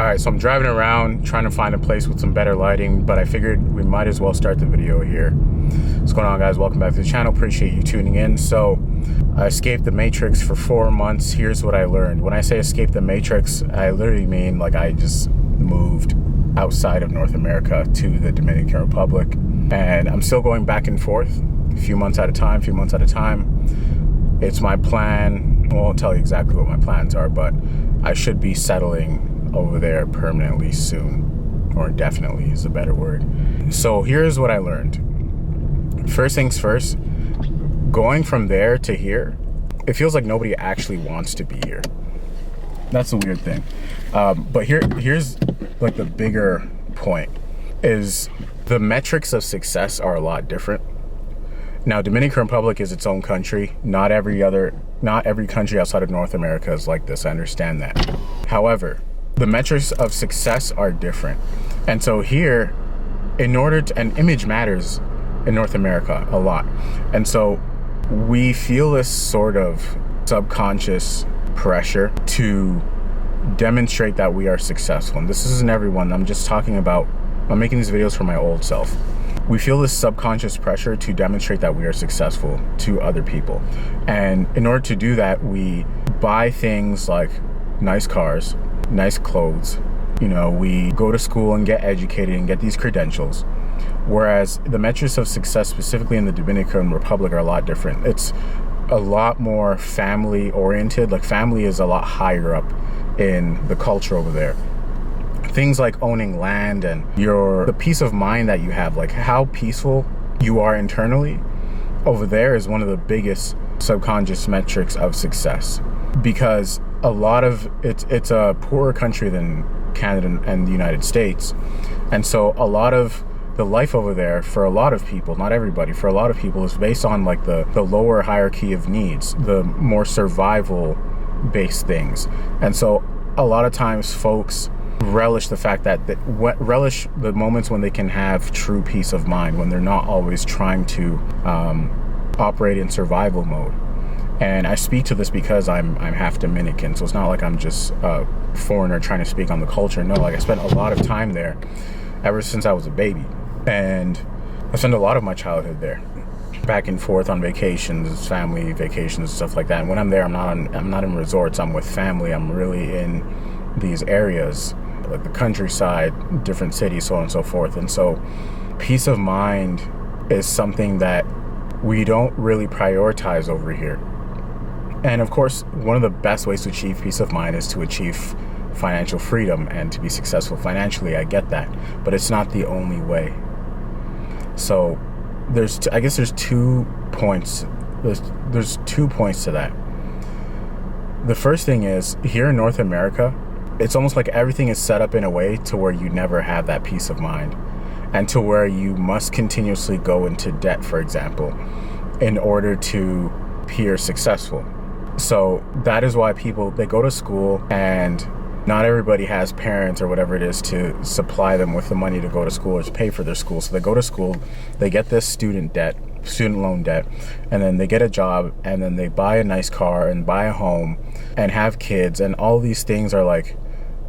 Alright, so I'm driving around trying to find a place with some better lighting, but I figured we might as well start the video here. What's going on, guys? Welcome back to the channel. Appreciate you tuning in. So I escaped the Matrix for 4 months. Here's what I learned. When I say escape the Matrix, I literally mean like I just moved outside of North America to the Dominican Republic, and I'm still going back and forth a few months at a time. It's my plan. I won't tell you exactly what my plans are, but I should be settling over there permanently soon, or definitely is a better word. So here's what I learned. First things first, going from there to here, it feels like nobody actually wants to be here. That's a weird thing. But here's like the bigger point is the metrics of success are a lot different. Now, Dominican Republic is its own country. Not every country outside of North America is like this. I understand that. However, the metrics of success are different. And so here, and image matters in North America a lot. And so we feel this sort of subconscious pressure to demonstrate that we are successful. And this isn't everyone. I'm making these videos for my old self. We feel this subconscious pressure to demonstrate that we are successful to other people. And in order to do that, we buy things like nice cars, nice clothes. We go to school and get educated and get these credentials. Whereas the metrics of success, specifically in the Dominican Republic, are a lot different. It's a lot more family oriented. Like, family is a lot higher up in the culture over there. Things like owning land and the peace of mind that you have, like how peaceful you are internally over there, is one of the biggest subconscious metrics of success. Because a lot of it's a poorer country than Canada and the United States. And so a lot of the life over there, for a lot of people, not everybody, for a lot of people, is based on like the lower hierarchy of needs, the more survival based things. And so a lot of times folks relish the fact relish the moments when they can have true peace of mind, when they're not always trying to operate in survival mode. And I speak to this because I'm half Dominican, so it's not like I'm just a foreigner trying to speak on the culture. No, like I spent a lot of time there ever since I was a baby, and I spent a lot of my childhood there, back and forth on vacations, family vacations, stuff like that. And when I'm there, I'm not in resorts. I'm with family. I'm really in these areas, like the countryside, different cities, so on and so forth. And so peace of mind is something that we don't really prioritize over here. And of course, one of the best ways to achieve peace of mind is to achieve financial freedom and to be successful financially. I get that, but it's not the only way. So I guess there's 2 points. There's 2 points to that. The first thing is, here in North America, it's almost like everything is set up in a way to where you never have that peace of mind, and to where you must continuously go into debt, for example, in order to appear successful. So that is why they go to school, and not everybody has parents or whatever it is to supply them with the money to go to school or to pay for their school. So they go to school, they get this student loan debt, and then they get a job, and then they buy a nice car and buy a home and have kids, and all these things are like,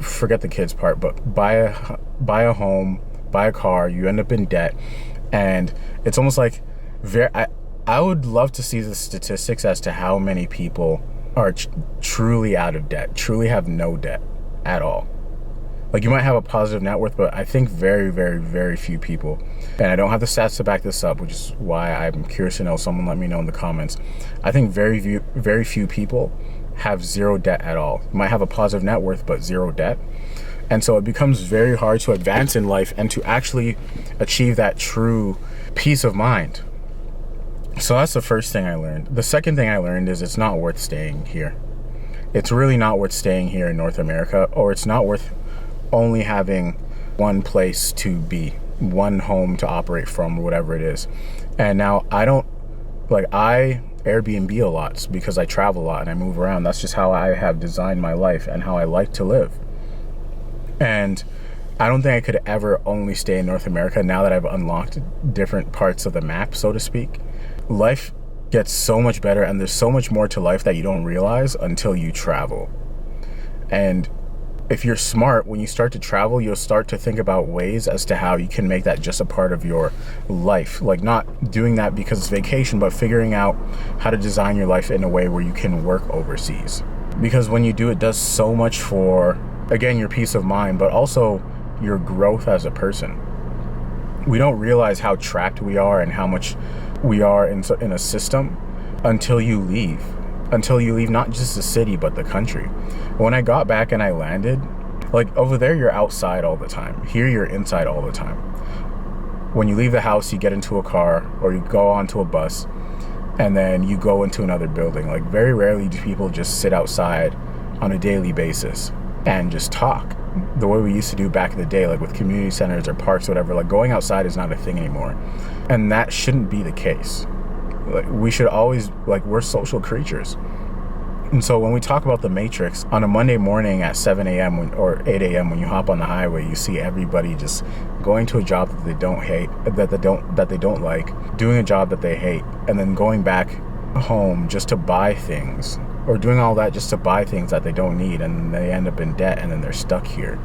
forget the kids part, but buy a home, buy a car, you end up in debt. And it's almost like I would love to see the statistics as to how many people are truly out of debt, truly have no debt at all. Like, you might have a positive net worth, but I think very, very, very few people, and I don't have the stats to back this up, which is why I'm curious to know. Someone let me know in the comments. I think very few people have zero debt at all. You might have a positive net worth, but zero debt. And so it becomes very hard to advance in life and to actually achieve that true peace of mind. So that's the first thing I learned. The second thing I learned is it's not worth staying here. It's really not worth staying here in North America, or it's not worth only having one place to be, one home to operate from, or whatever it is. And now I Airbnb a lot because I travel a lot and I move around. That's just how I have designed my life and how I like to live. And I don't think I could ever only stay in North America now that I've unlocked different parts of the map, so to speak. Life gets so much better, and there's so much more to life that you don't realize until you travel. And if you're smart, when you start to travel, you'll start to think about ways as to how you can make that just a part of your life. Like, not doing that because it's vacation, but figuring out how to design your life in a way where you can work overseas. Because when you do, it does so much for, again, your peace of mind, but also your growth as a person. We don't realize how trapped we are and how much we are in a system until you leave. Until you leave not just the city, but the country. When I got back and I landed, like, over there, you're outside all the time. Here, you're inside all the time. When you leave the house, you get into a car or you go onto a bus, and then you go into another building. Like, very rarely do people just sit outside on a daily basis and just talk the way we used to do back in the day, like with community centers or parks or whatever. Like, going outside is not a thing anymore, and that shouldn't be the case. Like, we should always, like, we're social creatures. And so when we talk about the Matrix, on a Monday morning at 7 a.m. or 8 a.m. when you hop on the highway, you see everybody just going to a job that they don't hate, that they don't like, doing a job that they hate, and then going back home just to buy things, or doing all that just to buy things that they don't need, and they end up in debt, and then they're stuck here.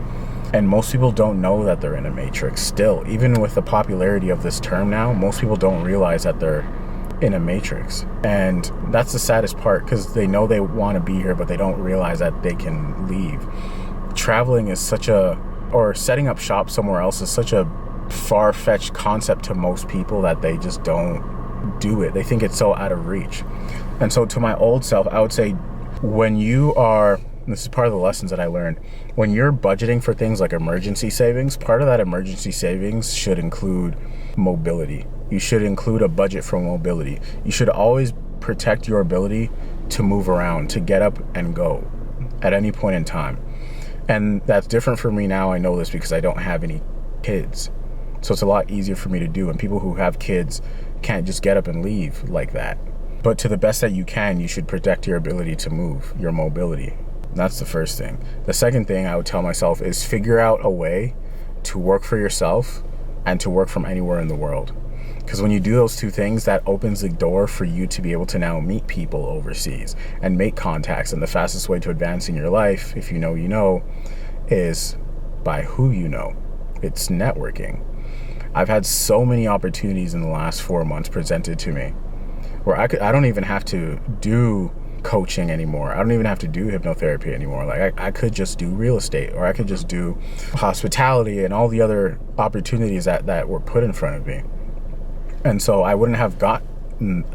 And most people don't know that they're in a matrix still. Even with the popularity of this term now, most people don't realize that they're in a matrix. And that's the saddest part, because they know they want to be here, but they don't realize that they can leave. Traveling is or setting up shop somewhere else is such a far-fetched concept to most people that they just don't do it. They think it's so out of reach. And so to my old self, I would say, when you are, this is part of the lessons that I learned, when you're budgeting for things like emergency savings, part of that emergency savings should include mobility. You should include a budget for mobility. You should always protect your ability to move around, to get up and go at any point in time. And that's different for me now. I know this because I don't have any kids. So it's a lot easier for me to do. And people who have kids can't just get up and leave like that. But to the best that you can, you should protect your ability to move, your mobility. That's the first thing. The second thing I would tell myself is figure out a way to work for yourself and to work from anywhere in the world. Because when you do those two things, that opens the door for you to be able to now meet people overseas and make contacts. And the fastest way to advance in your life, if you know, is by who you know. It's networking. I've had so many opportunities in the last 4 months presented to me where I don't even have to do coaching anymore. I don't even have to do hypnotherapy anymore. Like, I could just do real estate, or I could just do hospitality and all the other opportunities that were put in front of me. And so I wouldn't have gotten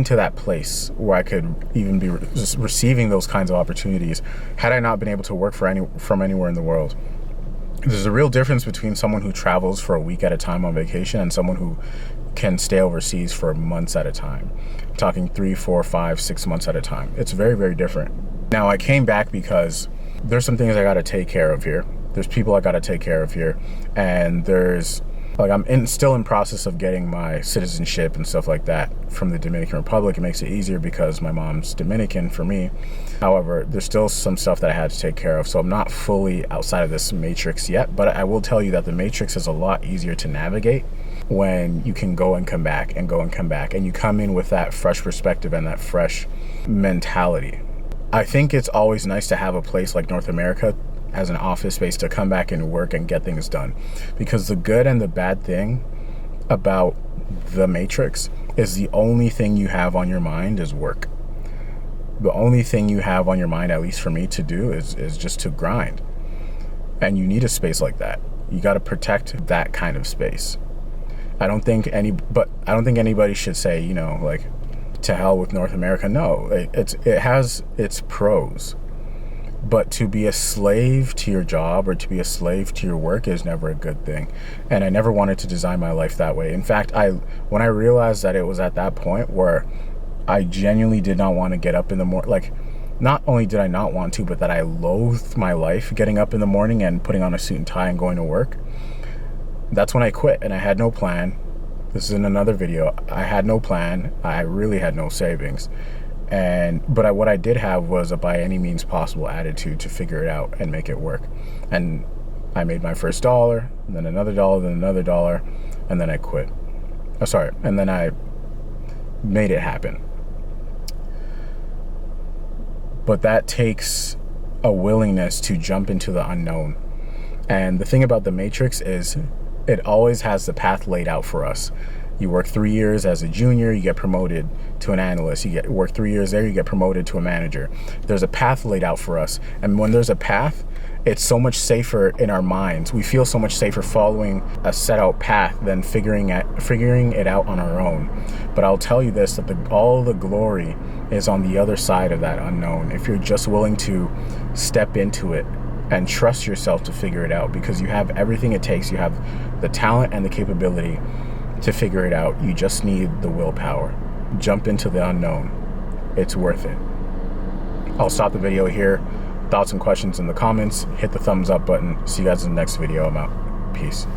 to that place where I could even be receiving those kinds of opportunities had I not been able to work from anywhere in the world. There's a real difference between someone who travels for a week at a time on vacation and someone who can stay overseas for months at a time. I'm talking 3, 4, 5, 6 months at a time. It's very, very different. Now, I came back because there's some things I got to take care of here. There's people I got to take care of here. And I'm still in process of getting my citizenship and stuff like that from the Dominican Republic. It makes it easier because my mom's Dominican for me. However, there's still some stuff that I had to take care of. So I'm not fully outside of this matrix yet, but I will tell you that the matrix is a lot easier to navigate when you can go and come back and go and come back, and you come in with that fresh perspective and that fresh mentality. I think it's always nice to have a place like North America as an office space to come back and work and get things done, because the good and the bad thing about the matrix is the only thing you have on your mind is work. The only thing you have on your mind, at least for me, to do is just to grind. And you need a space like that. You got to protect that kind of space. I don't think anybody should say, like, to hell with North America. No, it has its pros. But to be a slave to your job or to be a slave to your work is never a good thing. And I never wanted to design my life that way. In fact, when I realized that it was at that point where I genuinely did not want to get up in the morning, like, not only did I not want to, but that I loathed my life getting up in the morning and putting on a suit and tie and going to work. That's when I quit, and I had no plan. This is in another video. I had no plan. I really had no savings. But what I did have was a by any means possible attitude to figure it out and make it work. And I made my first $1, and then another $1, then another $1, and then I quit. And then I made it happen. But that takes a willingness to jump into the unknown. And the thing about the Matrix is it always has the path laid out for us. You work 3 years as a junior, you get promoted to an analyst. You work 3 years there, you get promoted to a manager. There's a path laid out for us. And when there's a path, it's so much safer in our minds. We feel so much safer following a set out path than figuring it out on our own. But I'll tell you this, that all the glory is on the other side of that unknown. If you're just willing to step into it and trust yourself to figure it out, because you have everything it takes. You have the talent and the capability to figure it out. You just need the willpower. Jump into the unknown. It's worth it. I'll stop the video here. Thoughts and questions in the comments. Hit the thumbs up button. See you guys in the next video. I'm out. Peace.